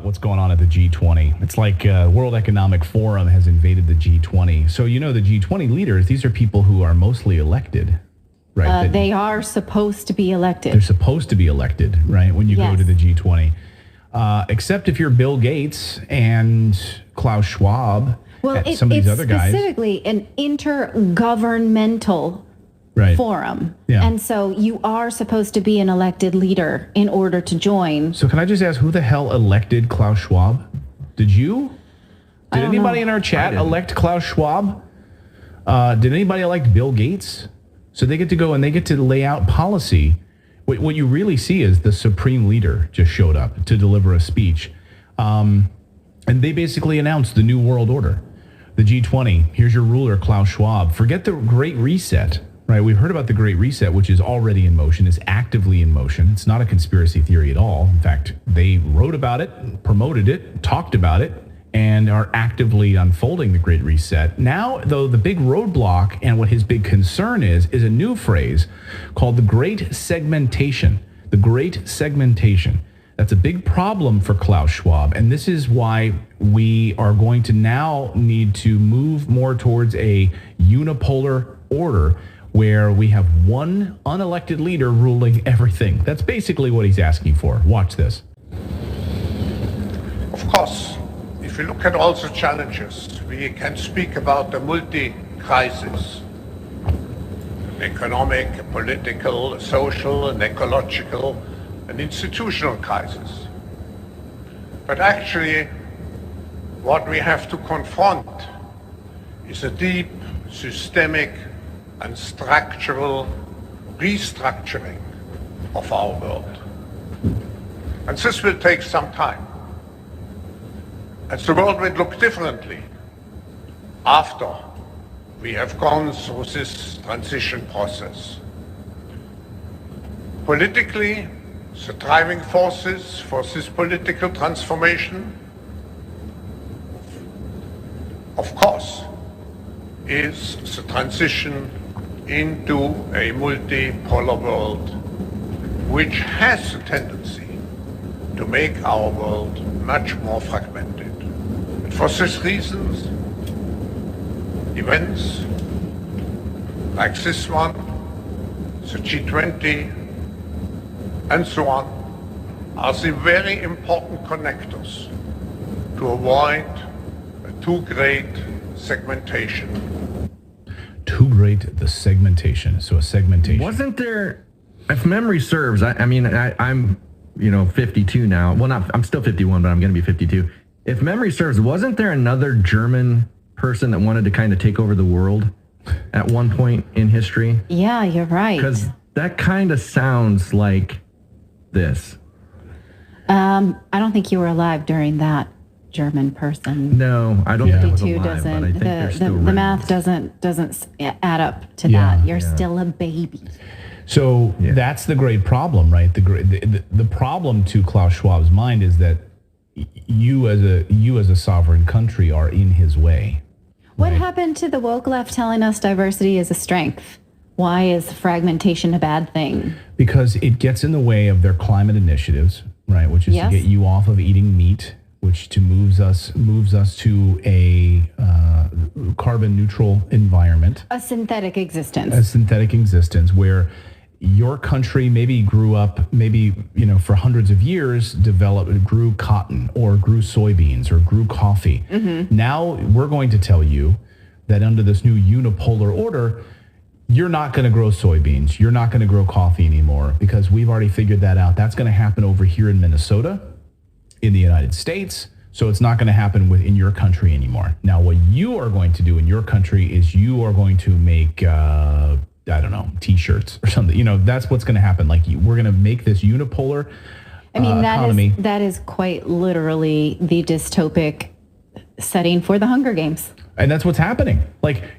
what's going on at the G20. It's like World Economic Forum has invaded the G20. So, the G20 leaders, these are people who are mostly elected, right? They are supposed to be elected. They're supposed to be elected, right, when you go to the G20. Except if you're Bill Gates and Klaus Schwab, some of these other guys. It's specifically an intergovernmental forum. Yeah. And so you are supposed to be an elected leader in order to join. So can I just ask, who the hell elected Klaus Schwab? Did you? Did anybody in our chat elect Klaus Schwab? Did anybody elect Bill Gates? So they get to go and they get to lay out policy. What you really see is the supreme leader just showed up to deliver a speech. And they basically announced the new world order. The G20, here's your ruler, Klaus Schwab. Forget the Great Reset. Right, we've heard about the Great Reset, which is already in motion, is actively in motion. It's not a conspiracy theory at all. In fact, they wrote about it, promoted it, talked about it, and are actively unfolding the Great Reset. Now, though, the big roadblock and what his big concern is a new phrase called the Great Segmentation. The Great Segmentation. That's a big problem for Klaus Schwab, and this is why we are going to now need to move more towards a unipolar order where we have one unelected leader ruling everything. That's basically what he's asking for. Watch this. Of course, if you look at all the challenges, we can speak about the multi-crisis. An economic, a political, a social, an ecological, an institutional crisis. But actually, what we have to confront is a deep, systemic, and structural restructuring of our world. And this will take some time. And the world will look differently after we have gone through this transition process. Politically, the driving forces for this political transformation, of course, is the transition into a multipolar world, which has a tendency to make our world much more fragmented. And for these reasons, events like this one, the G20, and so on, are the very important connectors to avoid a too great segmentation. Too great the segmentation. So a segmentation. Wasn't there, if memory serves, I'm 52 now. Well, I'm still 51, but I'm going to be 52. If memory serves, wasn't there another German person that wanted to kind of take over the world at one point in history? Yeah, you're right. Because that kind of sounds like this. I don't think you were alive during that German person. No, I don't think I was 52 alive, doesn't. but I think there's still the math doesn't add up to that. You're still a baby. So that's the great problem, right? The problem to Klaus Schwab's mind is that you as a sovereign country are in his way. What happened to the woke left telling us diversity is a strength? Why is fragmentation a bad thing? Because it gets in the way of their climate initiatives, right? Which is to get you off of eating meat, which moves us to a carbon neutral environment. A synthetic existence. A synthetic existence where your country maybe grew up, for hundreds of years, grew cotton or grew soybeans or grew coffee. Mm-hmm. Now we're going to tell you that under this new unipolar order, you're not going to grow soybeans. You're not going to grow coffee anymore because we've already figured that out. That's going to happen over here in Minnesota, in the United States. So it's not going to happen within your country anymore. Now, what you are going to do in your country is you are going to make, T-shirts or something. That's what's going to happen. We're going to make this unipolar economy. That is quite literally the dystopic setting for the Hunger Games. And that's what's happening.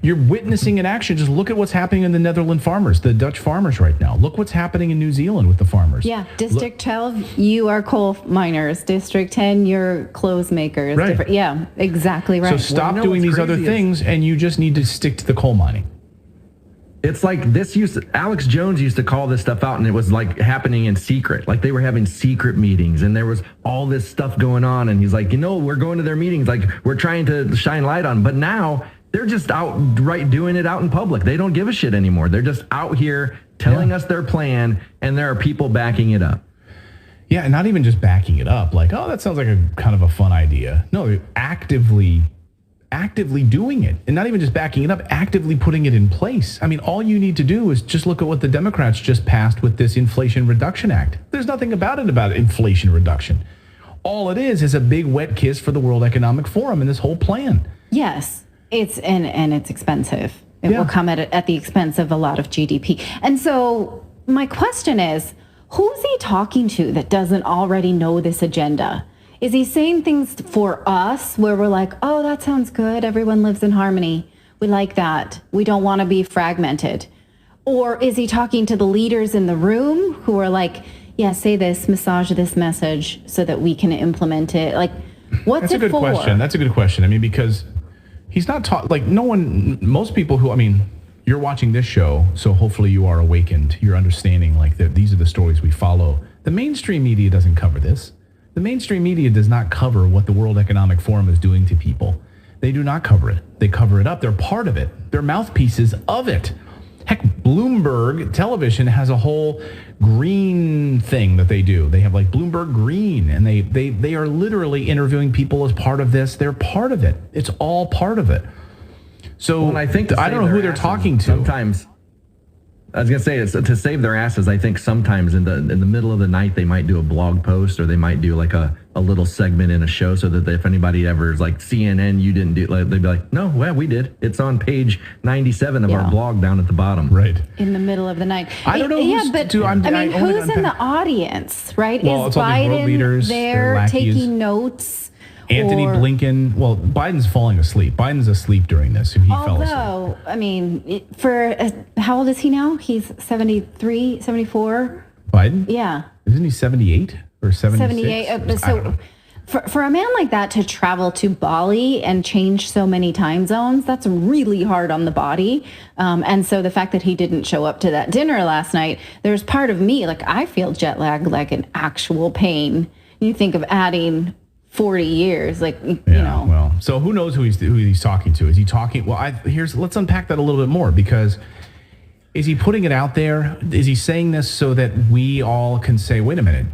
You're witnessing in action. Just look at what's happening in the Netherlands farmers, the Dutch farmers right now. Look what's happening in New Zealand with the farmers. Yeah. District 12, you are coal miners. District 10, you're clothes makers. Right. Yeah, exactly right. So stop doing these other things and you just need to stick to the coal mining. It's like Alex Jones used to call this stuff out, and it was like happening in secret. Like they were having secret meetings, and there was all this stuff going on. And he's like, we're going to their meetings, like we're trying to shine light on. But now they're just outright doing it out in public. They don't give a shit anymore. They're just out here telling us their plan, and there are people backing it up. Yeah, and not even just backing it up. Like, oh, that sounds like a kind of a fun idea. No, they're actively doing it, and not even just backing it up, actively putting it in place. I mean, all you need to do is just look at what the Democrats just passed with this Inflation Reduction Act. There's nothing about inflation reduction. All it is a big wet kiss for the World Economic Forum and this whole plan. Yes, it's expensive. It will come at the expense of a lot of GDP. And so my question is, who's he talking to that doesn't already know this agenda? Is he saying things for us where we're like, oh, that sounds good. Everyone lives in harmony. We like that. We don't want to be fragmented. Or is he talking to the leaders in the room who are like, yeah, say this, massage this message so that we can implement it? Like, what's That's a good question. That's a good question. I mean, because he's not most people you're watching this show, so hopefully you are awakened. You're understanding these are the stories we follow. The mainstream media doesn't cover this. The mainstream media does not cover what the World Economic Forum is doing to people. They do not cover it. They cover it up. They're part of it. They're mouthpieces of it. Heck, Bloomberg Television has a whole green thing that they do. They have Bloomberg Green, and they are literally interviewing people as part of this. They're part of it. It's all part of it. So I think I don't know who they're talking to. Sometimes, I was gonna say, it's to save their asses. I think sometimes in the middle of the night they might do a blog post, or they might do a little segment in a show, so that if anybody ever is like, CNN, you didn't do, they'd be like, no, well, we did. It's on page 97 of our blog down at the bottom. Right. In the middle of the night. I don't know. Who's in the audience, right? Well, is Biden leaders, there taking notes? Anthony Blinken. Well, Biden's falling asleep. Biden's asleep during this. He fell asleep. Although, I mean, how old is he now? He's 73, 74? Biden? Yeah. Isn't he 78 or 76? 78. So for a man like that to travel to Bali and change so many time zones, that's really hard on the body. And so the fact that he didn't show up to that dinner last night, there's part of me, I feel jet lag like an actual pain. You think of adding 40 years, you know. Well, so who knows who he's talking to? Is he talking? Well, let's unpack that a little bit more, because is he putting it out there? Is he saying this so that we all can say, wait a minute,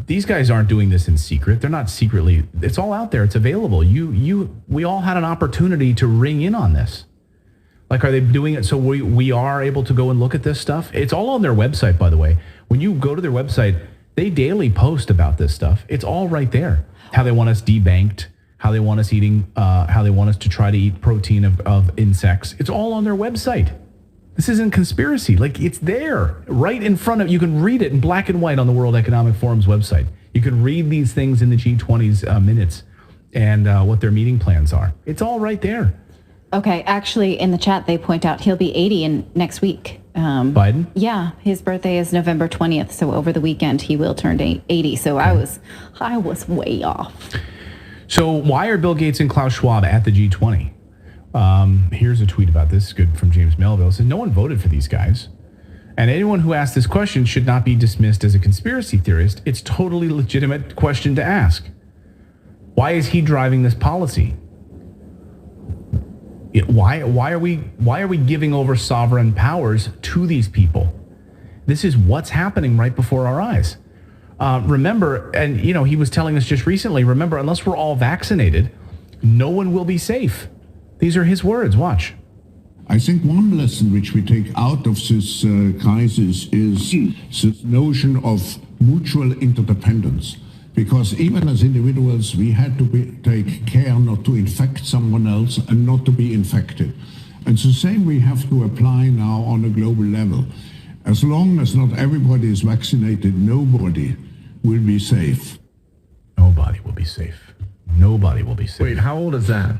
these guys aren't doing this in secret. They're not secretly. It's all out there. It's available. We all had an opportunity to ring in on this. Are they doing it so we are able to go and look at this stuff? It's all on their website, by the way. When you go to their website, they daily post about this stuff. It's all right there. How they want us debanked, how they want us eating, how they want us to try to eat protein of insects. It's all on their website. This isn't conspiracy. It's there right in front of you. You can read it in black and white on the World Economic Forum's website. You can read these things in the G20's minutes and what their meeting plans are. It's all right there. Okay, actually, in the chat, they point out he'll be 80 next week. Biden? Yeah, his birthday is November 20th, so over the weekend he will turn 80. So I was way off. So why are Bill Gates and Klaus Schwab at the G20? Here's a tweet about this, good from James Melville. It says, no one voted for these guys. And anyone who asked this question should not be dismissed as a conspiracy theorist. It's totally legitimate question to ask. Why is he driving this policy? Why are we giving over sovereign powers to these people? This is what's happening right before our eyes. Remember, and he was telling us just recently, remember, unless we're all vaccinated, no one will be safe. These are his words. Watch. I think one lesson which we take out of this crisis is this notion of mutual interdependence. Because even as individuals, we had to take care not to infect someone else and not to be infected. And the same we have to apply now on a global level. As long as not everybody is vaccinated, nobody will be safe. Nobody will be safe. Nobody will be safe. Wait, how old is that?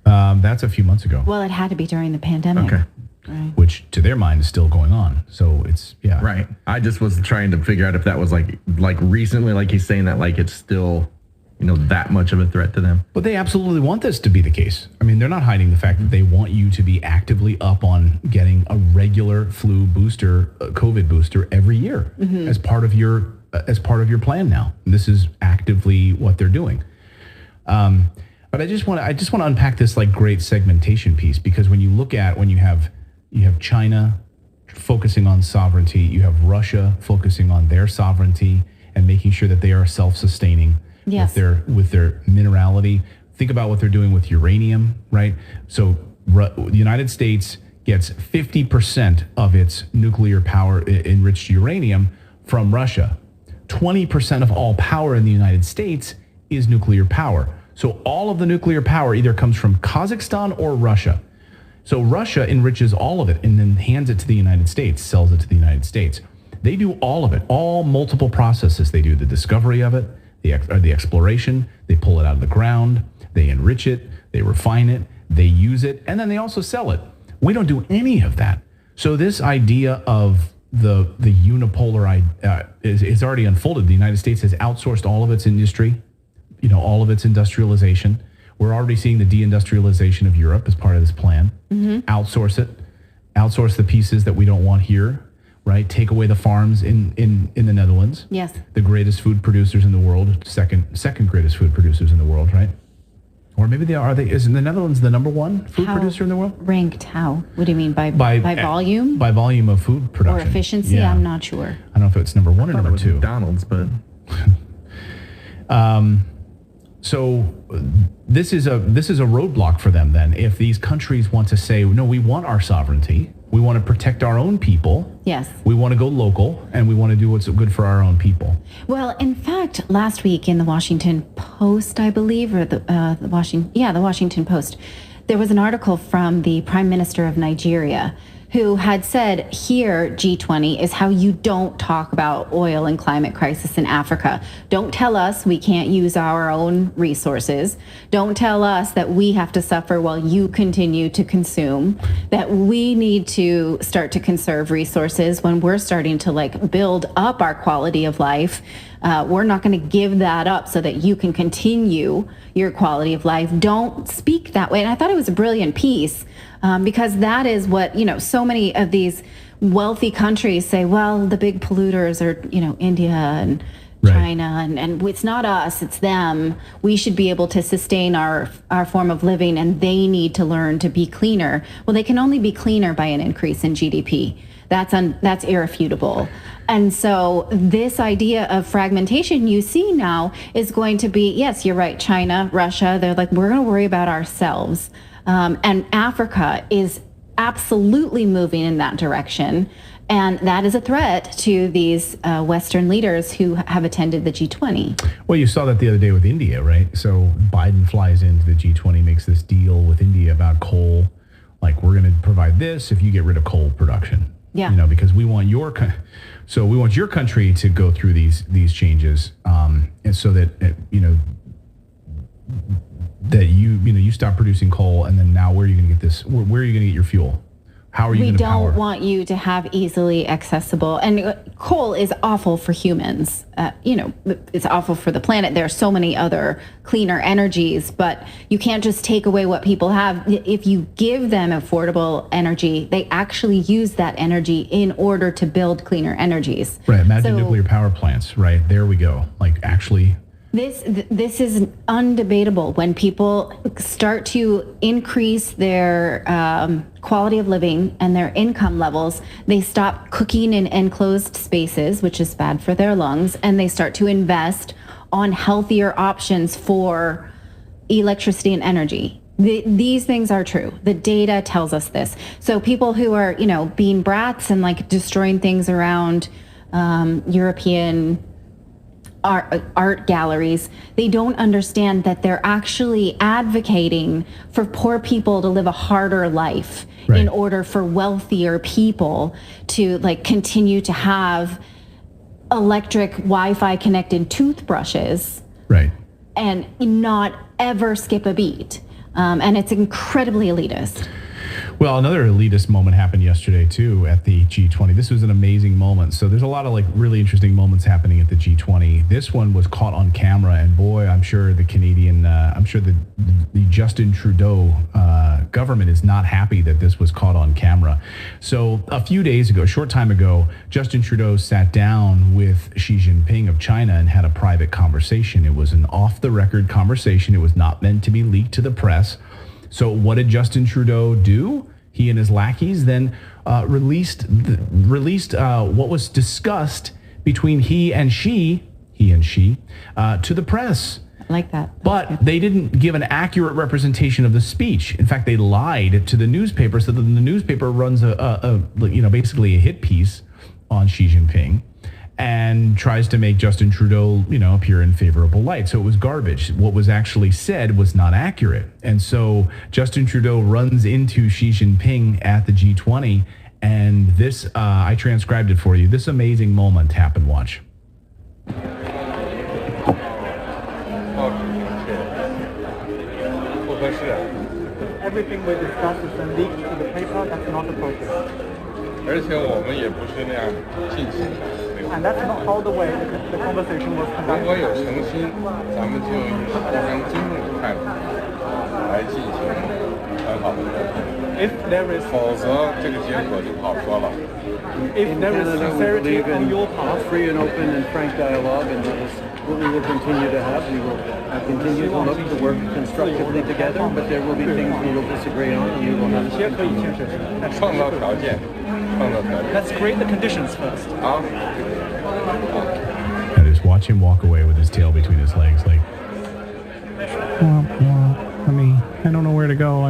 That's a few months ago. Well, it had to be during the pandemic. Okay. Right. Which to their mind is still going on. So it's, yeah. Right. I just was trying to figure out if that was like recently, like he's saying that it's still that much of a threat to them. But they absolutely want this to be the case. I mean, they're not hiding the fact that they want you to be actively up on getting a regular flu booster, COVID booster every year as part of your plan now. And this is actively what they're doing. But I just want to unpack this like great segmentation piece, because when you have China focusing on sovereignty, you have Russia focusing on their sovereignty and making sure that they are self-sustaining. Yes. With their minerality. Think about what they're doing with uranium, right? So the United States gets 50% of its nuclear power enriched uranium from Russia. 20% of all power in the United States is nuclear power. So all of the nuclear power either comes from Kazakhstan or Russia. So Russia enriches all of it and then hands it to the United States, sells it to the United States. They do all of it, all multiple processes. They do the discovery of it, the exploration, they pull it out of the ground, they enrich it, they refine it, they use it, and then they also sell it. We don't do any of that. So this idea of the unipolar is already unfolded. The United States has outsourced all of its industry, all of its industrialization. We're already seeing the deindustrialization of Europe as part of this plan. Outsource it, outsource the pieces that we don't want here. Right, take away the farms in the Netherlands. Yes, the greatest food producers in the world, second greatest food producers in the world, right? Or maybe is the Netherlands the number one food producer in the world? Ranked how? What do you mean by volume? By volume of food production or efficiency? Yeah. I'm not sure. I don't know if it's number one or number two. McDonald's, but so this is a roadblock for them then. If these countries want to say, no, we want our sovereignty, we want to protect our own people. Yes. We want to go local, and we want to do what's good for our own people. Well, in fact, last week in the Washington Post, I believe, or the Washington Post, there was an article from the Prime Minister of Nigeria, who had said, here, G20 is how you don't talk about oil and climate crisis in Africa. Don't tell us we can't use our own resources. Don't tell us that we have to suffer while you continue to consume, that we need to start to conserve resources when we're starting to build up our quality of life. We're not going to give that up so that you can continue your quality of life. Don't speak that way. And I thought it was a brilliant piece. Because that is what, so many of these wealthy countries say, well, the big polluters are, India and China, and it's not us, it's them. We should be able to sustain our form of living, and they need to learn to be cleaner. Well, they can only be cleaner by an increase in GDP. That's irrefutable. And so this idea of fragmentation you see now is going to be, yes, you're right, China, Russia, they're like, we're going to worry about ourselves. And Africa is absolutely moving in that direction. And that is a threat to these Western leaders who have attended the G20. Well, you saw that the other day with India, right? So Biden flies into the G20, makes this deal with India about coal. Like, we're going to provide this if you get rid of coal production. Yeah. Because we want your country to go through these changes, and so that that you stop producing coal, and then now where are you going to get this? Where are you going to get your fuel? How are you going to power? We don't want you to have easily accessible, and coal is awful for humans. It's awful for the planet. There are so many other cleaner energies, but you can't just take away what people have. If you give them affordable energy, they actually use that energy in order to build cleaner energies. Right. Imagine nuclear power plants. Right. There we go. Like, actually. This is undebatable. When people start to increase their quality of living and their income levels, they stop cooking in enclosed spaces, which is bad for their lungs, and they start to invest on healthier options for electricity and energy. These things are true. The data tells us this. So people who are, being brats and destroying things around European art galleries, they don't understand that they're actually advocating for poor people to live a harder life in order for wealthier people to continue to have electric Wi-Fi connected toothbrushes, and not ever skip a beat. And it's incredibly elitist. Well, another elitist moment happened yesterday too at the G20. This was an amazing moment. So there's a lot of like really interesting moments happening at the G20. This one was caught on camera, and boy, I'm sure the Justin Trudeau government is not happy that this was caught on camera. So a few days ago, a short time ago, Justin Trudeau sat down with Xi Jinping of China and had a private conversation. It was an off-the-record conversation. It was not meant to be leaked to the press. So what did Justin Trudeau do? He and his lackeys then released what was discussed between he and Xi to the press. I like that. But they didn't give an accurate representation of the speech. In fact, they lied to the newspaper so that the newspaper runs basically a hit piece on Xi Jinping and tries to make Justin Trudeau, appear in favorable light. So it was garbage. What was actually said was not accurate. And so Justin Trudeau runs into Xi Jinping at the G20. And this, I transcribed it for you. This amazing moment happened. Watch. Everything we discuss is then leaked to the paper. That's not appropriate. 而且我们也不是那样进行的。 And that's not how the way the conversation was 如 conducted. 果有诚心，咱们就以互相尊重的态度来进行很好的沟通。 If there is 否则这个结果就不好说了。 if there is sincerity on your part, free and open and frank dialogue, and that is what we will continue to have. We will continue to look to work constructively together, but there will be things we will disagree on, and we will have 也可以坚持。创造条件，创造条件。 Let's create the conditions first. 好。 I just watch him walk away with his tail between his legs, like, I don't know where to go.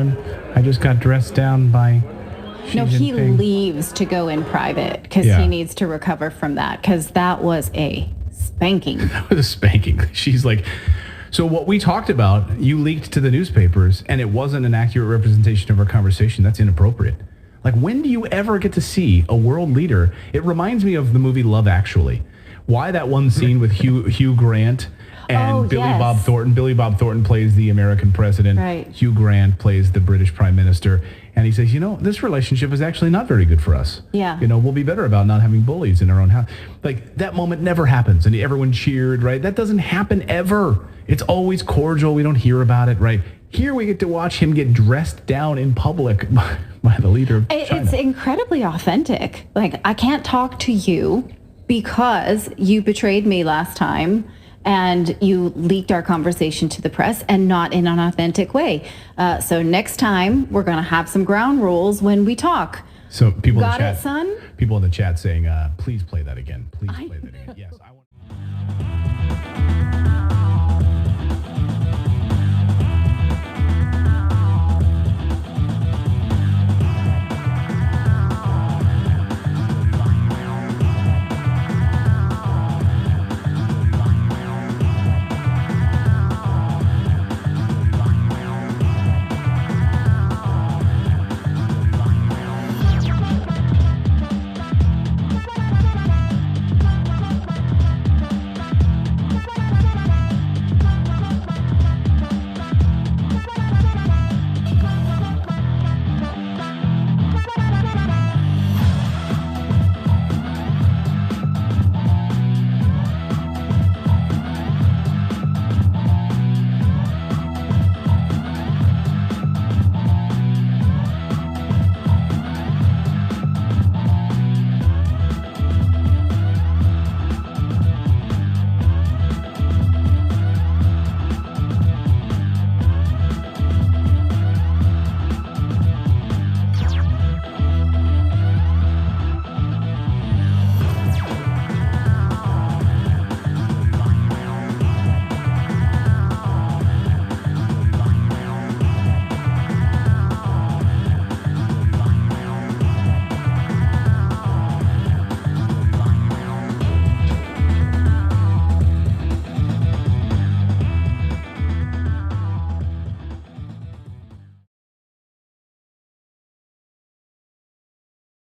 I just got dressed down by Xi No, he Jinping. leaves to go in private because Yeah. he needs to recover from that, because that was a spanking. With a spanking. She's like, so what we talked about, you leaked to the newspapers, and it wasn't an accurate representation of our conversation. That's inappropriate. Like, when do you ever get to see a world leader? It reminds me of the movie Love Actually. Why that one scene with Hugh Grant and Billy yes. Bob Thornton. Billy Bob Thornton plays the American president. Right. Hugh Grant plays the British prime minister. And he says, this relationship is actually not very good for us. Yeah. We'll be better about not having bullies in our own house. Like, that moment never happens. And everyone cheered, right? That doesn't happen ever. It's always cordial. We don't hear about it, right? Here we get to watch him get dressed down in public by the leader of China. It's incredibly authentic. Like, I can't talk to you because you betrayed me last time and you leaked our conversation to the press, and not in an authentic way. So next time we're going to have some ground rules when we talk. So people Got in the it, chat, son? people in the chat saying, please play that again. Please play that again. Yes, I want.